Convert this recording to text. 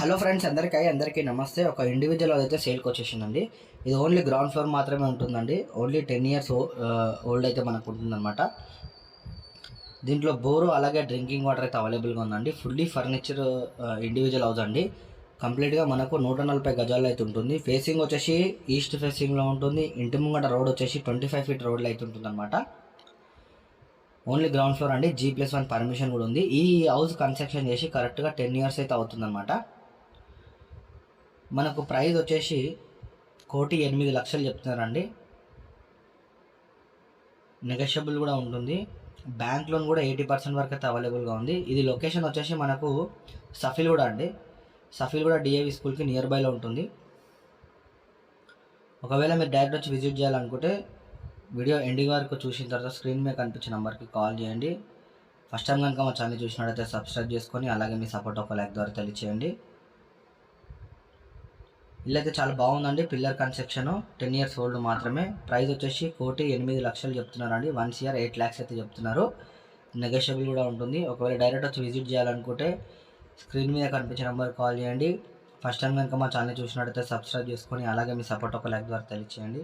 Hello friends, అందరికీ నమస్తే. ఒక ఇండివిజువల్ అయితే సేల్కి వచ్చేసిందండి. ఇది ఓన్లీ గ్రౌండ్ ఫ్లోర్ మాత్రమే ఉంటుందండి. ఓన్లీ 10 ఇయర్స్ ఓల్డ్ అయితే మనకు ఉంటుందన్నమాట. దీంట్లో బోరు అలాగే డ్రింకింగ్ వాటర్ అయితే అవైలబుల్గా ఉందండి. ఫుల్లీ ఫర్నిచర్ ఇండివిజువల్ హౌస్ అండి. కంప్లీట్గా మనకు 140 గజాలు అయితే ఉంటుంది. ఫేసింగ్ వచ్చేసి ఈస్ట్ ఫేసింగ్లో ఉంటుంది. ఇంటి ముంగట రోడ్ వచ్చేసి 25 ఫీట్ రోడ్లో అయితే ఉంటుందన్నమాట. ఓన్లీ గ్రౌండ్ ఫ్లోర్ అండి. G+1 పర్మిషన్ కూడా ఉంది. ఈ హౌస్ కన్స్ట్రక్షన్ చేసి కరెక్ట్గా 10 ఇయర్స్ అయితే అవుతుందన్నమాట. మనకు ప్రైస్ వచ్చేసి 1,08,00,000 చెప్తున్నారండి. నెగోషియబుల్ కూడా ఉంటుంది. బ్యాంక్ లోన్ కూడా 80% వరకు అయితే అవైలబుల్గా ఉంది. ఇది లొకేషన్ వచ్చేసి మనకు సఫీల్గూడ అండి. సఫీల్గూడ DAV స్కూల్కి నియర్ బైలో ఉంటుంది. ఒకవేళ మీరు డైరెక్ట్ వచ్చి విజిట్ చేయాలనుకుంటే వీడియో ఎండింగ్ వరకు చూసిన తర్వాత స్క్రీన్ మీద కనిపించే నెంబర్కి కాల్ చేయండి. ఫస్ట్ టైం కనుక మా ఛానల్ చూసినట్టయితే సబ్స్క్రైబ్ చేసుకొని అలాగే మీ సపోర్ట్ ఒక లైక్ ద్వారా తెలియచేయండి. ఇల్లు అయితే చాలా బాగుందండి. పిల్లర్ కన్స్ట్రక్షన్ 10 ఇయర్స్ ఓల్డ్ మాత్రమే. ప్రైస్ వచ్చేసి 1,08,00,000 చెప్తున్నారండి. 1,08 lakhs అయితే చెప్తున్నారు. నెగోషియబుల్ కూడా ఉంటుంది. ఒకవేళ డైరెక్ట్ వచ్చి విజిట్ చేయాలనుకుంటే స్క్రీన్ మీద కనిపించే నెంబర్ కాల్ చేయండి. ఫస్ట్ టైం కనుక మా ఛానల్ చూసినట్టయితే సబ్స్క్రైబ్ చేసుకొని అలాగే మీ సపోర్ట్ ఒక లైక్ ద్వారా తెలియచేయండి.